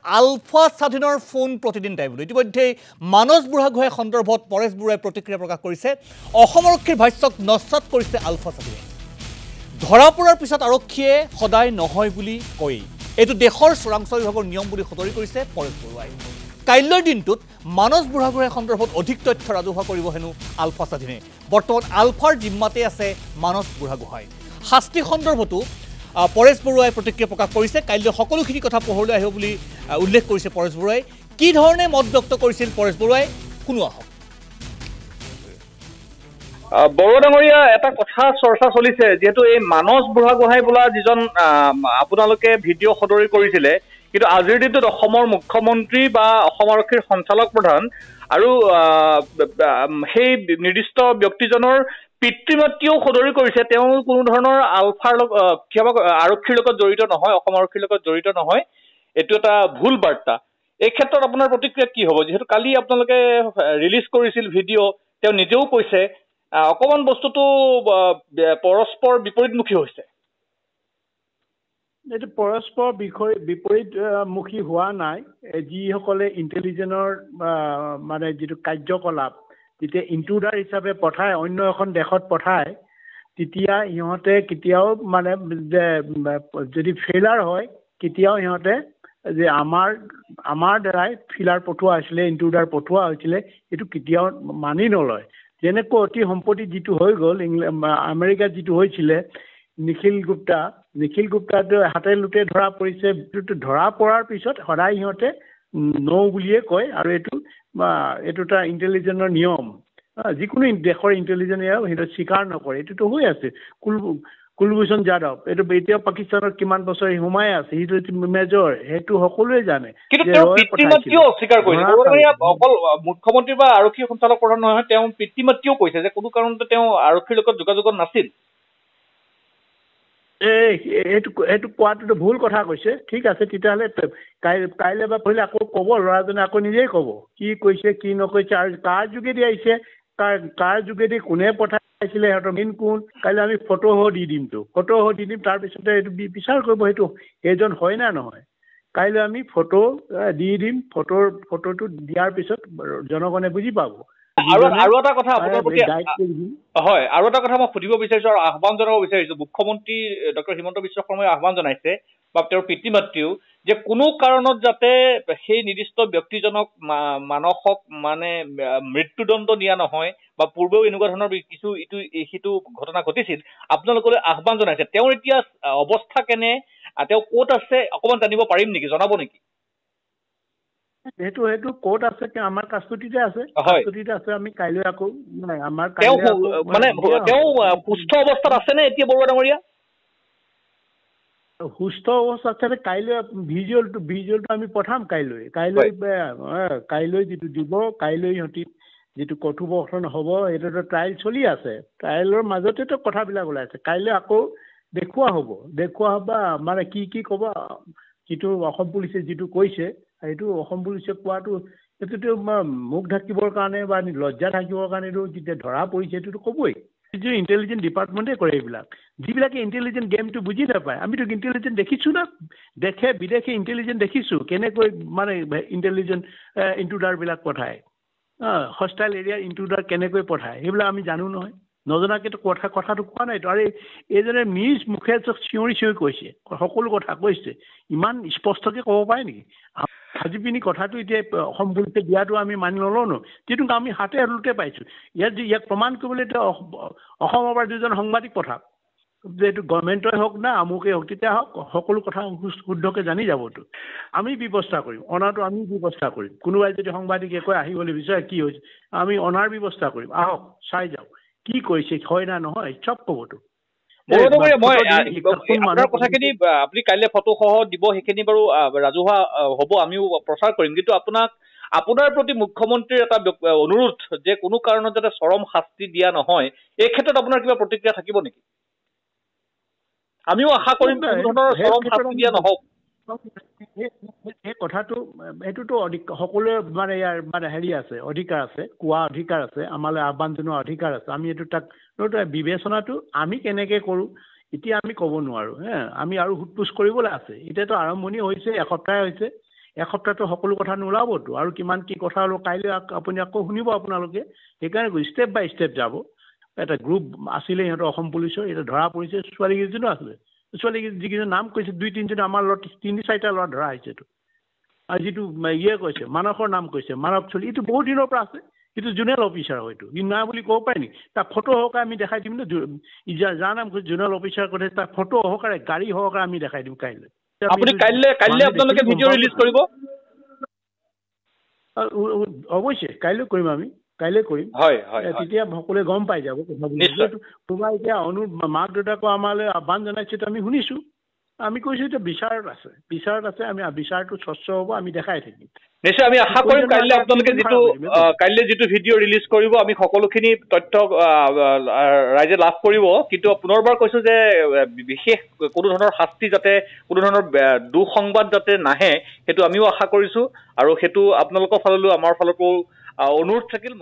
আলফা স্বাধীনৰ ফোন প্ৰতিদিন টাইমলৈ ইতিমধ্যে মানস বুঢ়াগোহাঁই সন্দৰ্ভত পৰেশ বৰুৱাই প্ৰতিক্ৰিয়া প্ৰকাশ কৰিছে অসম আৰক্ষীৰ ভাষ্যক নস্যাৎ কৰিছে আলফা স্বাধীনে ধৰা পৰাৰ পিছত আৰক্ষীয়ে সদায় নহয় বুলি কয় এইটো দেশৰ চোৰাংচোৱা বিভাগৰ নিয়ম বুলি সদৰি কৰিছে পৰেশ বৰুৱাই কাইলৈৰ দিনটোত মানস বুঢ়াগোহাঁই সন্দৰ্ভত অধিক তথ্য ৰাজহুৱা কৰিব হেনো আলফা স্বাধীনে বৰ্তমান আলফাৰ জিম্মাতে আছে মানস বুঢ়াগোহাঁই শাস্তি সন্দৰ্ভতো পৰেশ বৰুৱাই প্ৰতিক্ৰিয়া প্ৰকাশ কৰিছে কাইলৈ সকলোখিনি কথা পোহৰলৈ আহিব বুলি উল্লেখ কৰিছে পৰেশ বৰুৱাই কি ধৰণে মত ব্যক্ত কৰিছিল পৰেশ বৰুৱাই শুনো আহক বড়ো ডাঙৰীয়া এটা কথা চৰ্চা চলিছে যেহেতু এই মানস বুঢ়াগোহাঁই বোলা যিজন আপোনালোকে ভিডিঅ' সদৰি কৰিছিলে কিন্তু আজিৰ দিনটোত অসমৰ মুখ্যমন্ত্ৰী বা অসম আৰক্ষীৰ সঞ্চালক প্ৰধান আৰু সেই নিৰ্দিষ্ট ব্যক্তিজনৰ পিতৃ মাতৃও সদৰি কৰিছে তেওঁ কোনো ধৰণৰ আলফাৰ আৰক্ষীৰ লগত জড়িত নহয় অসম আৰক্ষীৰ লগত জড়িত নহয় এইটো এটা ভুল বাৰ্তা এই ক্ষেত্ৰত আপোনাৰ প্ৰতিক্ৰিয়া কি হ'ব যিহেতু কালি আপোনালোকে ৰিলিজ কৰিছিল ভিডিঅ' তেওঁ নিজেও কৈছে অকমান বস্তুটো পৰস্পৰ বিপৰীতমুখী হৈছে এইটো পৰস্পৰ বিপৰীতমুখী হোৱা নাই যিসকলে ইণ্টেলিজেন্সৰ মানে যিটো কাৰ্যকলাপ যেতিয়া ইনট্ৰুডাৰ হিচাপে পঠায় অন্য এখন দেশত পঠায় তেতিয়া সিহঁতে কেতিয়াও মানে যদি ফেইলাৰ হয় কেতিয়াও সিহঁতে যে আমাৰ দ্বাৰাই ফিলাৰ পঠোৱা হৈছিলে ইনট্ৰুডাৰ পঠোৱা হৈছিলে এইটো কেতিয়াও মানি নলয় যেনেকৈ অতি সম্প্ৰতি যিটো হৈ গ'ল আমেৰিকাত যিটো হৈছিলে নিখিল গুপ্তাটো হাতে লোটে ধৰা পৰিছে ধৰা পৰাৰ পিছত সদায় সিহঁতে নৌ বুলিয়ে কয় আৰু এইটো এটা ইণ্টেলিজেন্সৰ নিয়ম যিকোনো দেশৰ ইণ্টেলিজেন্সে সিহঁতে স্বীকাৰ নকৰে এইটোতো হৈ আছে কুলভূষণ যাদৱ এইটো এতিয়া পাকিস্তানত কিমান বছৰ সোমাই আছে সেইটো মেজৰ সেইটো সকলোৱে জানে অকল মুখ্যমন্ত্ৰী বা আৰক্ষী সঞ্চালক প্ৰধান নহয় তেওঁ পিতৃ মাতৃও কৈছে যে কোনো কাৰণতে তেওঁ আৰক্ষীৰ লগত যোগাযোগত নাছিল এইটো কোৱাটোতো ভুল কথা কৈছে ঠিক আছে তেতিয়াহ'লে কাইলৈ বা পঢ়িলে আকৌ ক'ব ল'ৰাজনে আকৌ নিজেই ক'ব কি কৈছে কি নকৈছে আৰু কাৰ যোগেদি আহিছে কাৰ যোগেদি কোনে পঠাইছিলে সিহঁতৰ মেইন কোন কাইলৈ আমি ফটো দি দিম তাৰপিছতে এইটো বিচাৰ কৰিব সেইটো এইজন হয় না নহয় কাইলৈ আমি ফটো দি দিম ফটোটো দিয়াৰ পিছত জনগণে বুজি পাব আৰু এটা কথা আপোনাৰ প্ৰতি হয় আৰু এটা কথা মই সুধিব বিচাৰিছো আৰু আহ্বান জনাব বিচাৰিছো মুখ্যমন্ত্ৰী ডক্টৰ হিমন্ত বিশ্ব শৰ্মাই আহ্বান জনাইছে বা তেওঁৰ পিতৃ মাতৃও যে কোনো কাৰণত যাতে সেই নিৰ্দিষ্ট ব্যক্তিজনক মানসক মানে মৃত্যুদণ্ড দিয়া নহয় বা পূৰ্বেও এনেকুৱা ধৰণৰ কিছু সিটো ঘটনা ঘটিছিল আপোনালোকলৈ আহ্বান জনাইছে তেওঁৰ এতিয়া অৱস্থা কেনে তেওঁ ক'ত আছে অকণমান জানিব পাৰিম নেকি জনাব নেকি সেইটো ক'ত আছে আমাৰ কাষ্টডিতে আছে আমি কাইলৈ আকৌ আমাৰ মানে তেওঁ সুস্থ অৱস্থাত আছে নে এতিয়া বৰুৱা ডাঙৰীয়া সুস্থ অৱস্থাত আছে কাইলৈ ভিজুৱেলটো আমি পঠাম কাইলৈ যিটো দিব কাইলৈ সিহঁতি যিটো কথোপকথন হ'ব সেইটোতো ট্ৰায়েল চলি আছে ট্ৰায়েলৰ মাজতেতো কথাবিলাক ওলাই আছে কাইলৈ আকৌ দেখুওৱা হ'ব মানে কি ক'ব যিটো অসম পুলিচে যিটো কৈছে সেইটো অসম পুলিচে কোৱাটো সেইটোতো মুখ ঢাকিবৰ কাৰণে বা লজ্জা ঢাকিবৰ কাৰণেতো যেতিয়া ধৰা পৰিছে সেইটোতো ক'বই ইণ্টেলিজেন্স ডিপাৰ্টমেণ্টে কৰে এইবিলাক যিবিলাকে ইণ্টেলিজেন্স গেমটো বুজি নাপায় আমিতো ইণ্টেলিজেন্স দেখিছোঁ না বিদেশে ইণ্টেলিজেন্স দেখিছোঁ কেনেকৈ মানে ইণ্টেলিজেন্স ইনট্ৰুডাৰবিলাক পঠায় হষ্টাইল এৰিয়াৰ ইনট্ৰুডাৰ কেনেকৈ পঠায় সেইবিলাক আমি জানো নহয় নজনাকেতো কথাটো কোৱা নাইতো আৰু এইজনে নিজ মুখে চিঞৰি কৈছে সকলো কথা কৈছে ইমান স্পষ্টকৈ ক'ব পাৰে নেকি আজি পিনি কথাটো এতিয়া অসম পুলিচে দিয়াটো আমি মানি নলওঁ ন কিন্তু আমি হাতে হাতে পাইছোঁ ইয়াক প্ৰমাণ কৰিবলৈ এতিয়া অসমৰ পৰা দুজন সাংবাদিক পঠাওক যে এইটো গভৰ্ণমেণ্টই হওক না আমুকেই হওক তেতিয়া হওক সকলো কথা শুদ্ধকৈ জানি যাবতো আমি ব্যৱস্থা কৰিম অনাটো আমি ব্যৱস্থা কৰিম কোনোবাই যদি সাংবাদিকে কয় আহিবলৈ বিচাৰে কি হৈছে আমি অনাৰ ব্যৱস্থা কৰিম আহক চাই যাওক কি কৈছে হয় না নহয় চব ক'বতো আপুনি কাইলৈ ফটো সহ দিব সেইখিনি বাৰু ৰাজহুৱা হ'ব আমিও প্ৰচাৰ কৰিম কিন্তু আপোনাৰ প্ৰতি মুখ্যমন্ত্ৰীৰ এটা অনুৰোধ যে কোনো কাৰণত যাতে চৰম শাস্তি দিয়া নহয় এই ক্ষেত্ৰত আপোনাৰ কিবা প্ৰতিক্ৰিয়া থাকিব নেকি আমিও আশা কৰিম কোনো ধৰণৰ চৰম শাস্তি দিয়া নহওক এই কথাটো এইটোতো সকলোৱে মানে ইয়াৰ মানে আছে অধিকাৰ আছে কোৱা অধিকাৰ আছে আমালৈ আহ্বান জনোৱা অধিকাৰ আছে আমি এইটো তাক বিবেচনাটো আমি কেনেকৈ কৰোঁ এতিয়া আমি ক'ব নোৱাৰোঁ আমি আৰু সোধ পোছ কৰিবলৈ আছে এতিয়াতো আৰম্ভণি হৈছে এসপ্তাহ হৈছে এসপ্তাহটো সকলো কথা নোলাবতো আৰু কিমান কি কথা হলো কাইলৈ আপুনি আকৌ শুনিব আপোনালোকে সেইকাৰণে ষ্টেপ বাই ষ্টেপ যাব এটা গ্ৰুপ আছিলে সিহঁতৰ অসম পুলিচৰ এটা ধৰা পৰিছে ছোৱালীকেইজনো আছিলে ছোৱালী যিকেইজন নাম কৈছে 2-3জন আমাৰ ল'ৰা 3-4টা ল'ৰা ধৰা হৈছেতো আৰু যিটো কৈছে মানসৰ নাম কৈছে মানস চলি এইটো বহুত দিনৰ পৰা আছে কিন্তু জুনিয়ৰ অফিচাৰ হয়তো ই নাই বুলি ক'ব পাৰি নেকি তাৰ ফটো সহকাৰে আমি দেখাই দিম ন যাৰ নাম কৈছে জুনিয়ৰ অফিচাৰ কৈছে তাৰ ফটো সহকাৰে গাড়ী সহকাৰে আমি দেখাই দিম কাইলৈ আপুনি কাইলৈ আপোনালোকে ভিডিঅ' ৰিলিজ কৰিব অৱশ্যে কাইলৈ কৰিম আমি কাইলৈ কৰিম তেতিয়া সকলোৱে গম পাই যাব তোমাৰ এতিয়া মাক দেউতাকক আমালৈ আহ্বান জনাইছে আমি শুনিছো আমি কৈছো এতিয়া বিচাৰত আছে আমি বিচাৰটো স্বচ্ছ হ'ব আমি দেখাই থাকিম নিশ্চয় আমি আশা কৰিম কাইলৈ যিটো ভিডিঅ' ৰিলিজ কৰিব আমি সকলোখিনি তথ্য ৰাইজে লাভ কৰিব কিন্তু পুনৰবাৰ কৈছো যে বিশেষ কোনো ধৰণৰ শাস্তি যাতে কোনো ধৰণৰ দুঃসংবাদ যাতে নাহে সেইটো আমিও আশা কৰিছো আৰু সেইটো আপোনালোকৰ ফাললৈও আমাৰ ফালৰ পৰাও অনুৰোধ থাকিল